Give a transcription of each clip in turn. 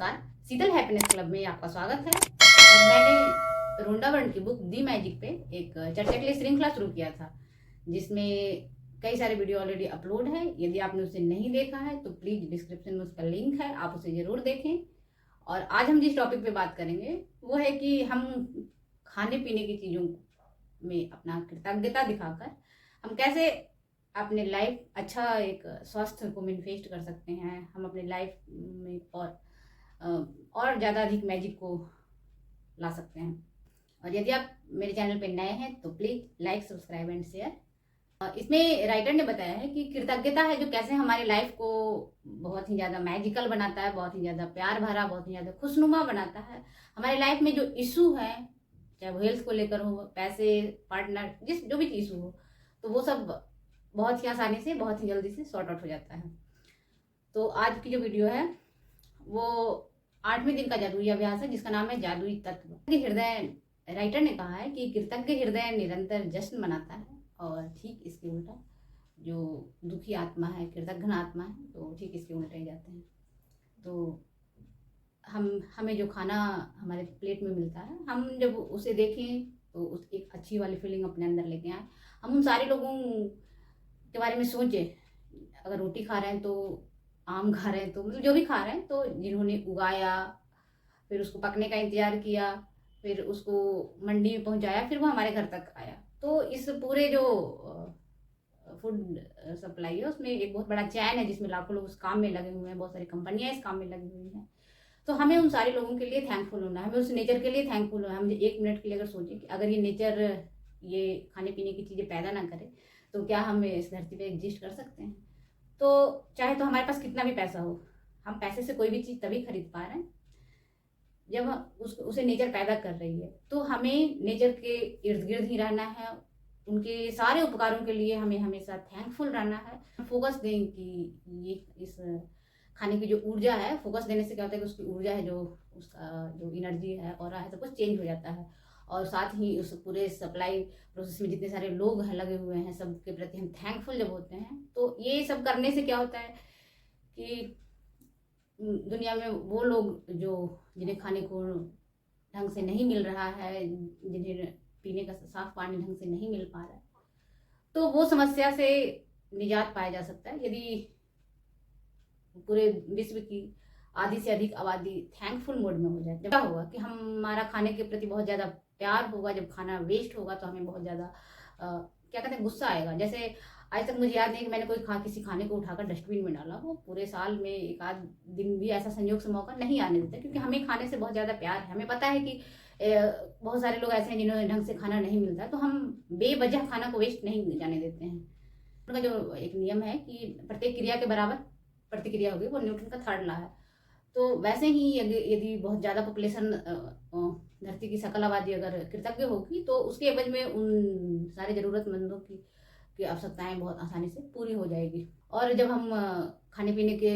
नमस्कार, शीतल happiness club में आपका स्वागत है। और मैंने रोंडा बर्न की बुक दी मैजिक पे एक चर्चा के लिए श्रृंखला शुरू किया था, जिसमें कई सारे वीडियो ऑलरेडी अपलोड है। यदि आपने उसे नहीं देखा है तो प्लीज डिस्क्रिप्शन में उसका लिंक है, आप उसे जरूर देखें। और आज हम जिस टॉपिक पे बात करेंगे वो है कि हम खाने पीने की चीज़ों में अपना कृतज्ञता दिखाकर हम कैसे अपने लाइफ अच्छा एक स्वास्थ्य को मैनिफेस्ट कर सकते हैं, हम अपने लाइफ में और ज़्यादा अधिक मैजिक को ला सकते हैं। और यदि आप मेरे चैनल पे नए हैं तो please like, subscribe and share. इसमें राइटर ने बताया है कि कृतज्ञता है जो कैसे हमारी लाइफ को बहुत ही ज़्यादा मैजिकल बनाता है, बहुत ही ज़्यादा प्यार भरा, बहुत ही ज़्यादा खुशनुमा बनाता है। हमारी लाइफ में जो इशू है, चाहे वो हेल्थ को लेकर हो, पैसे, पार्टनर, जो भी इशू हो, तो वो सब बहुत ही आसानी से, बहुत ही जल्दी से सॉर्ट आउट हो जाता है। तो आज की जो वीडियो है वो 8वें दिन का जादुई अभ्यास है, जिसका नाम है जादुई तत्व। हृदय, राइटर ने कहा है कि कृतज्ञ हृदय निरंतर जश्न मनाता है, और ठीक इसके उल्टा जो दुखी आत्मा है, कृतज्ञ आत्मा है, तो ठीक इसके उल्टे जाते हैं। तो हमें जो खाना हमारे प्लेट में मिलता है, हम जब उसे देखें तो उस एक अच्छी वाली फीलिंग अपने अंदर लेके आए। हम उन सारे लोगों के बारे में सोचें, अगर रोटी खा रहे हैं तो, आम खा रहे हैं तो, मतलब जो भी खा रहे हैं तो जिन्होंने उगाया, फिर उसको पकने का इंतजार किया, फिर उसको मंडी में पहुंचाया, फिर वो हमारे घर तक आया। तो इस पूरे जो फूड सप्लाई है उसमें एक बहुत बड़ा चैन है, जिसमें लाखों लोग उस काम में लगे हुए हैं, बहुत सारी कंपनियां इस काम में लगी हुई हैं। तो हमें उन सारे लोगों के लिए थैंकफुल होना है, हमें उस नेचर के लिए थैंकफुल होना है। हम 1 मिनट के लिए अगर सोचें कि अगर ये नेचर ये खाने पीने की चीज़ें पैदा ना करे तो क्या हम इस धरती पे एग्जिस्ट कर सकते हैं? तो चाहे तो हमारे पास कितना भी पैसा हो, हम पैसे से कोई भी चीज़ तभी खरीद पा रहे हैं जब उसे नेचर पैदा कर रही है। तो हमें नेचर के इर्द गिर्द ही रहना है, उनके सारे उपकारों के लिए हमें हमेशा थैंकफुल रहना है। फोकस दें कि ये इस खाने की जो ऊर्जा है, फोकस देने से क्या होता है कि उसकी ऊर्जा है, जो उसका जो एनर्जी है और है, सब कुछ चेंज हो जाता है। और साथ ही उस पूरे सप्लाई प्रोसेस में जितने सारे लोग हैं लगे हुए हैं, सबके प्रति हम थैंकफुल जब होते हैं, तो ये सब करने से क्या होता है कि दुनिया में वो लोग जिन्हें खाने को ढंग से नहीं मिल रहा है, जिन्हें पीने का साफ पानी ढंग से नहीं मिल पा रहा है, तो वो समस्या से निजात पाया जा सकता है यदि पूरे विश्व की आधी से अधिक आबादी थैंकफुल मोड में हो जाए। जब क्या होगा कि हमारा खाने के प्रति बहुत ज़्यादा प्यार होगा। जब खाना वेस्ट होगा तो हमें बहुत ज़्यादा क्या कहते हैं, गुस्सा आएगा। जैसे आज तक मुझे याद नहीं कि मैंने किसी खाने को उठाकर डस्टबिन में डाला हो। पूरे साल में एक आध दिन भी ऐसा संयोग से मौका नहीं आने देता, क्योंकि हमें खाने से बहुत ज़्यादा प्यार है। हमें पता है कि बहुत सारे लोग ऐसे हैं जिन्हें ढंग से खाना नहीं मिलता है, तो हम बेवजह खाना को वेस्ट नहीं जाने देते हैं। उनका जो एक नियम है कि प्रत्येक क्रिया के बराबर प्रतिक्रिया होगी, वो न्यूटन का 3rd लॉ है। तो वैसे ही यदि बहुत ज़्यादा पॉपुलेशन, धरती की सकल आबादी अगर कृतज्ञ होगी, तो उसके एवज में उन सारे ज़रूरतमंदों की आवश्यकताएं बहुत आसानी से पूरी हो जाएगी। और जब हम खाने पीने के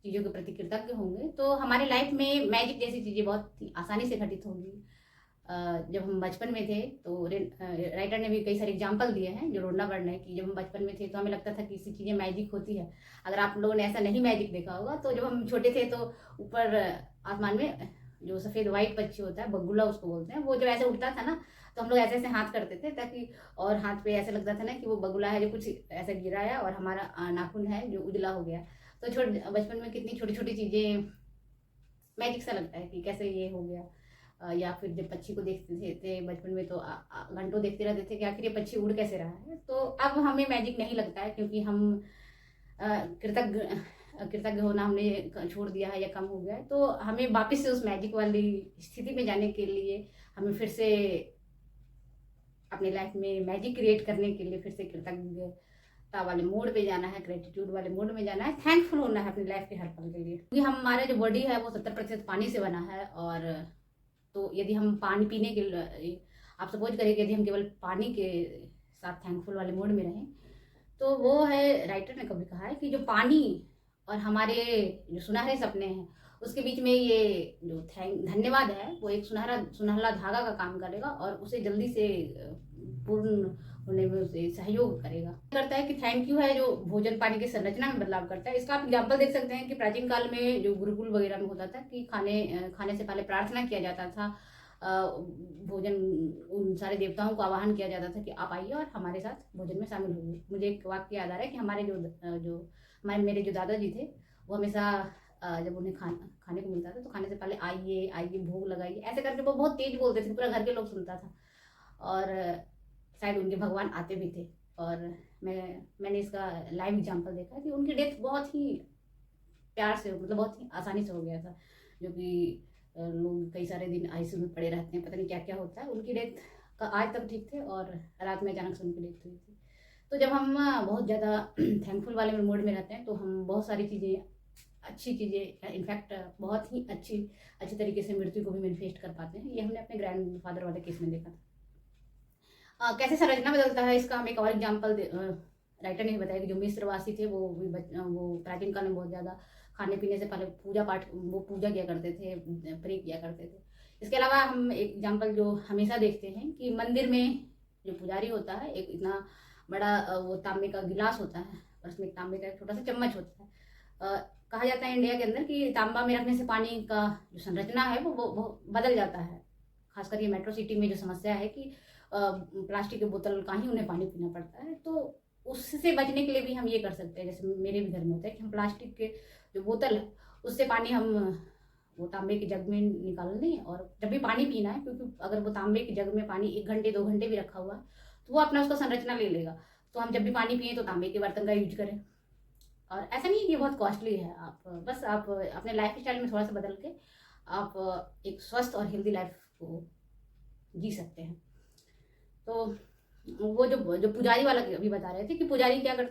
चीज़ों के प्रति कृतज्ञ होंगे तो हमारे लाइफ में मैजिक जैसी चीज़ें बहुत आसानी से घटित होंगी। जब हम बचपन में थे तो राइटर ने भी कई सारे एग्जाम्पल दिए हैं जो रोंडा बर्न है, कि जब हम बचपन में थे तो हमें लगता था कि इसी चीज़ें मैजिक होती है। अगर आप लोगों ने ऐसा नहीं मैजिक देखा होगा, तो जब हम छोटे थे तो ऊपर आसमान में जो सफ़ेद वाइट पक्षी होता है, बगुला उसको बोलते हैं, वो जब ऐसे उड़ता था ना, तो हम लोग ऐसे ऐसे हाथ करते थे ताकि, और हाथ पे ऐसे लगता था ना कि वो बगुला है जो कुछ ऐसे गिरा है और हमारा नाखून है जो उजला हो गया। तो बचपन में कितनी छोटी छोटी चीज़ें मैजिक सा लगता है कि कैसे ये हो गया। या फिर जब पक्षी को देखते थे बचपन में तो घंटों देखते रहते थे कि आखिर ये पक्षी उड़ कैसे रहा है। तो अब हमें मैजिक नहीं लगता है, क्योंकि हम कृतज्ञ होना हमने छोड़ दिया है या कम हो गया है। तो हमें वापस से उस मैजिक वाली स्थिति में जाने के लिए, हमें फिर से अपनी लाइफ में मैजिक क्रिएट करने के लिए फिर से कृतज्ञता वाले मोड पे जाना है, ग्रेटिट्यूड वाले मोड में जाना है, थैंकफुल होना है अपनी लाइफ के हर पल के लिए। क्योंकि हमारा जो बॉडी है वो 70% पानी से बना है। और तो यदि हम पानी पीने के लिए, आप सपोज करें कि यदि हम केवल पानी के साथ थैंकफुल वाले मोड में रहें, तो वो है, राइटर ने कभी कहा है कि जो पानी और हमारे जो सुनहरे सपने हैं उसके बीच में ये जो धन्यवाद है, वो एक सुनहरा धागा का काम करेगा और उसे जल्दी से पूर्ण होने में उसे सहयोग करेगा। करता है कि थैंक यू है जो भोजन पानी की संरचना में बदलाव करता है। इसका आप एग्जाम्पल देख सकते हैं कि प्राचीन काल में जो गुरुकुल वगैरह में होता था कि खाने से पहले प्रार्थना किया जाता था, भोजन उन सारे देवताओं को आवाहन किया जाता था कि आप आइए और हमारे साथ भोजन में शामिल होइए। मुझे एक वाक्य याद आ रहा है कि मेरे जो दादाजी थे वो हमेशा जब उन्हें खाने को मिलता था तो खाने से पहले आइए आइए भोग लगाइए ऐसे करके वो बहुत तेज बोलते थे, पूरा घर के लोग सुनता था और शायद उनके भगवान आते भी थे। और मैंने इसका लाइव एग्जांपल देखा कि उनकी डेथ बहुत ही प्यार से, मतलब बहुत ही आसानी से हो गया था, जो कि लोग कई सारे दिन आईसीयू में पड़े रहते हैं, पता नहीं क्या क्या होता है। उनकी डेथ का आज तक ठीक थे और रात में अचानक से उनकी डेथ हुई थी। तो जब हम बहुत ज़्यादा थैंकफुल वाले मूड में रहते हैं तो हम बहुत सारी चीज़ें, अच्छी चीज़ें, इनफैक्ट बहुत ही अच्छी तरीके से मृत्यु को भी मैनिफेस्ट कर पाते हैं। ये हमने अपने ग्रैंड फादर वाले केस में देखा था। कैसे संरचना बदलता है इसका हम एक और एग्जाम्पल राइटर ने बताया कि जो मिस्रवासी थे वो प्राचीन काल में बहुत ज़्यादा खाने पीने से पहले पूजा किया करते थे, प्रे किया करते थे। इसके अलावा हम एक एग्जाम्पल जो हमेशा देखते हैं कि मंदिर में जो पुजारी होता है, एक इतना बड़ा वो तांबे का गिलास होता है और उसमें एक तांबे का एक छोटा सा चम्मच होता है। कहा जाता है इंडिया के अंदर कि तांबा में रखने से पानी का जो संरचना है वो बदल जाता है। खासकर ये मेट्रो सिटी में जो समस्या है कि प्लास्टिक के बोतल का ही उन्हें पानी पीना पड़ता है, तो उससे बचने के लिए भी हम ये कर सकते हैं। जैसे मेरे भी घर में होता है कि हम प्लास्टिक के जो बोतल है उससे पानी हम वो तांबे के जग में निकाल लें और जब भी पानी पीना है, क्योंकि अगर वो तांबे के जग में पानी 1 घंटे 2 घंटे भी रखा हुआ है तो वो अपना उसका संरचना ले लेगा। तो हम जब भी पानी पिए तो तांबे के बर्तन का यूज करें। और ऐसा नहीं है कि बहुत कॉस्टली है, आप अपने लाइफ स्टाइल में थोड़ा सा बदल के आप एक स्वस्थ और हेल्दी लाइफ को जी सकते हैं। तो वो जो पुजारी वाला अभी बता रहे थे कि पुजारी क्या कर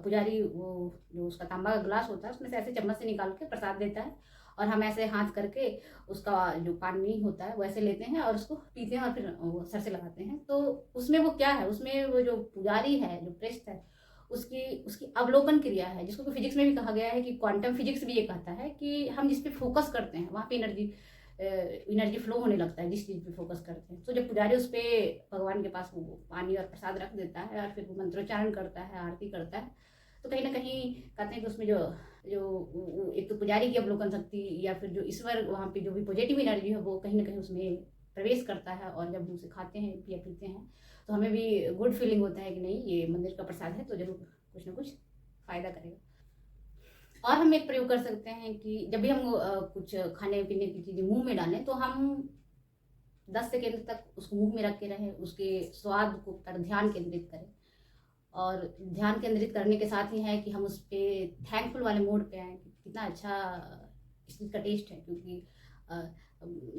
पुजारी वो जो उसका तांबा का गिलास होता है उसमें से ऐसे चम्मच से निकाल के प्रसाद देता है और हम ऐसे हाथ करके उसका जो पानी होता है वो ऐसे लेते हैं और उसको पीते हैं और फिर वो सर से लगाते हैं। तो उसमें वो क्या है, उसमें वो जो पुजारी है, जो प्रेस्ट है, उसकी अवलोकन क्रिया है, जिसको कि फिजिक्स में भी कहा गया है कि क्वांटम फिजिक्स भी ये कहता है कि हम जिस पे फोकस करते हैं वहाँ पे एनर्जी फ्लो होने लगता है, जिस चीज़ पे फोकस करते हैं। तो जब पुजारी उस पर भगवान के पास वो पानी और प्रसाद रख देता है और फिर वो मंत्रोच्चारण करता है, आरती करता है, तो कहीं ना कहीं कहते हैं कि उसमें जो जो एक तो पुजारी की अवलोकन शक्ति या फिर जो ईश्वर वहाँ पे जो भी पॉजिटिव एनर्जी है वो कहीं ना कहीं उसमें प्रवेश करता है। और जब हम उसे खाते हैं या पीते हैं तो हमें भी गुड फीलिंग होता है कि नहीं, ये मंदिर का प्रसाद है तो जरूर कुछ ना कुछ फ़ायदा करेगा। और हम एक प्रयोग कर सकते हैं कि जब भी हम कुछ खाने पीने की चीज़ें मुंह में डालें तो हम 10 सेकेंड तक उसको मुंह में रख के रहें, उसके स्वाद को पर ध्यान केंद्रित करें। और ध्यान केंद्रित करने के साथ ही है कि हम उस पर थैंकफुल वाले मोड पे आए कि कितना अच्छा इस चीज़ का टेस्ट है, क्योंकि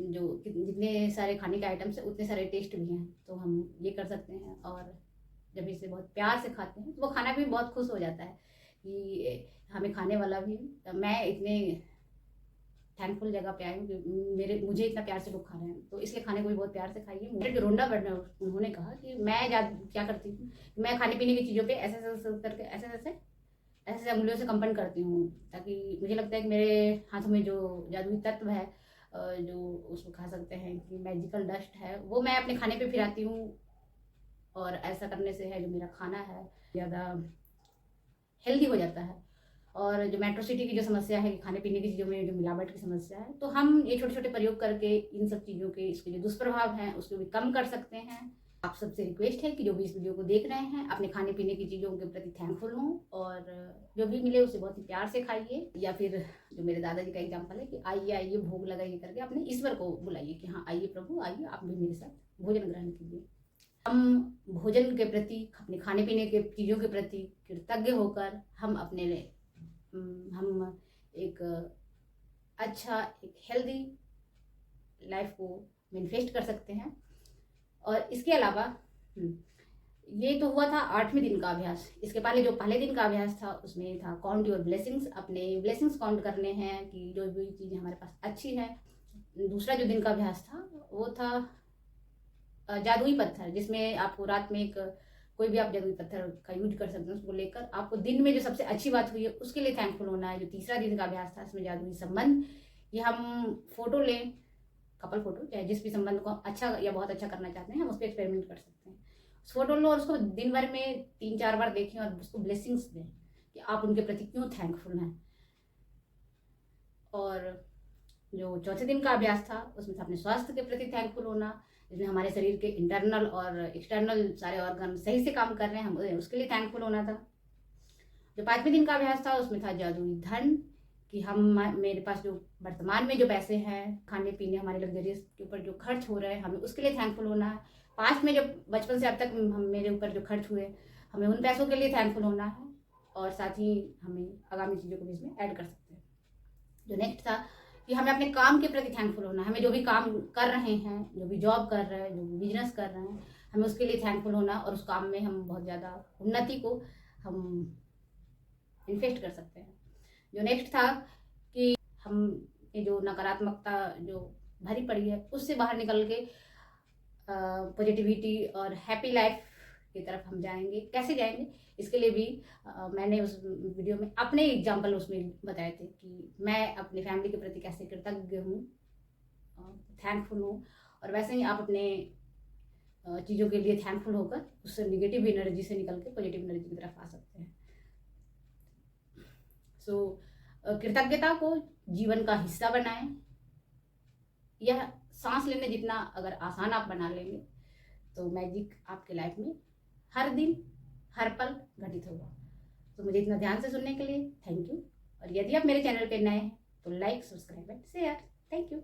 जो जितने सारे खाने के आइटम्स हैं उतने सारे टेस्ट भी हैं। तो हम ये कर सकते हैं और जब इसे बहुत प्यार से खाते हैं तो वो खाना भी बहुत खुश हो जाता है कि हमें खाने वाला भी, मैं इतने थैंकफुल जगह पे आई हूँ कि मुझे इतना प्यार से लोग खा रहे हैं, तो इसलिए खाने को भी बहुत प्यार से खाइए। मेरे जो रोंडा बर्नर उन्होंने कहा कि मैं क्या करती हूँ, मैं खाने पीने की चीज़ों पे ऐसे करके ऐसे उंगलियों से कंपन करती हूँ, ताकि मुझे लगता है कि मेरे हाथों में जो जादुई तत्व है, जो उसको खा सकते हैं कि मैजिकल डस्ट है, वो मैं अपने खाने पे फिराती हूँ। और ऐसा करने से है जो मेरा खाना है ज़्यादा हेल्दी हो जाता है। और जो मेट्रो सिटी की जो समस्या है कि खाने पीने की चीज़ों में जो मिलावट की समस्या है, तो हम ये छोटे छोटे प्रयोग करके इन सब चीज़ों के इसके जो दुष्प्रभाव हैं उसको भी कम कर सकते हैं। आप सबसे रिक्वेस्ट है कि जो भी इस वीडियो को देख रहे हैं अपने खाने पीने की चीज़ों के प्रति थैंकफुल हों और जो भी मिले उसे बहुत ही प्यार से खाइए। या फिर जो मेरे दादाजी का एग्जाम्पल है कि आइए आइए भोग लगाइए करके अपने ईश्वर को बुलाइए कि हाँ आइए प्रभु आइए, आप भी मेरे साथ भोजन ग्रहण कीजिए। हम भोजन के प्रति, अपने खाने पीने के चीज़ों के प्रति कृतज्ञ होकर हम एक अच्छा एक हेल्दी लाइफ को मैनिफेस्ट कर सकते हैं। और इसके अलावा ये तो हुआ था 8वें दिन का अभ्यास। इसके पहले जो पहले दिन का अभ्यास था उसमें था काउंट योर ब्लेसिंग्स, अपने ब्लेसिंग्स काउंट करने हैं कि जो भी चीज़ें हमारे पास अच्छी है। दूसरा जो दिन का अभ्यास था वो था जादुई पत्थर, जिसमें आपको रात में कोई भी आप जादुई पत्थर का यूज कर सकते हैं, उसको लेकर आपको दिन में जो सबसे अच्छी बात हुई है उसके लिए थैंकफुल होना है। जो तीसरा दिन का अभ्यास था इसमें जादुई संबंध, ये हम फोटो लें, कपल फोटो, चाहे जिस भी संबंध को अच्छा या बहुत अच्छा करना चाहते हैं हम उस पर एक्सपेरिमेंट कर सकते हैं। उस फोटो लो और उसको दिन भर में 3-4 बार देखें और उसको ब्लेसिंग्स दें कि आप उनके प्रति क्यों थैंकफुल हैं। और जो चौथे दिन का अभ्यास था उसमें था अपने स्वास्थ्य के प्रति थैंकफुल होना, जिसमें हमारे शरीर के इंटरनल और एक्सटर्नल सारे ऑर्गन सही से काम कर रहे हैं, हम उसके लिए थैंकफुल होना था। जो 5वें दिन का अभ्यास था उसमें था जादुई धन, कि हम मेरे पास जो वर्तमान में जो पैसे हैं खाने पीने हमारे लग्जरियस के ऊपर जो खर्च हो रहे हैं हमें उसके लिए थैंकफुल होना है। पास्ट में जो बचपन से अब तक हम मेरे ऊपर जो खर्च हुए हमें उन पैसों के लिए थैंकफुल होना है, और साथ ही हमें आगामी चीज़ों को भी इसमें ऐड कर सकते हैं। जो नेक्स्ट था कि हमें अपने काम के प्रति थैंकफुल होना है, हमें जो भी काम कर रहे हैं, जो भी जॉब कर रहे हैं, जो भी बिजनेस कर रहे हैं, हमें उसके लिए थैंकफुल होना, और उस काम में हम बहुत ज़्यादा उन्नति को हम इन्वेस्ट कर सकते हैं। जो नेक्स्ट था कि हम ये जो नकारात्मकता जो भरी पड़ी है उससे बाहर निकल के पॉजिटिविटी और हैप्पी लाइफ की तरफ हम जाएंगे। कैसे जाएंगे इसके लिए भी मैंने उस वीडियो में अपने एग्जाम्पल उसमें बताए थे कि मैं अपनी फैमिली के प्रति कैसे कृतज्ञ हूँ, थैंकफुल हूँ, और वैसे ही आप अपने चीज़ों के लिए थैंकफुल होकर उससे निगेटिव एनर्जी से निकल के पॉजिटिव एनर्जी की तरफ आ सकते हैं। सो कृतज्ञता को जीवन का हिस्सा बनाएं। यह सांस लेने जितना अगर आसान आप बना लेंगे तो मैजिक आपके लाइफ में हर दिन हर पल घटित होगा। तो मुझे इतना ध्यान से सुनने के लिए थैंक यू, और यदि आप मेरे चैनल पे नए हैं तो like, subscribe and share. Thank you.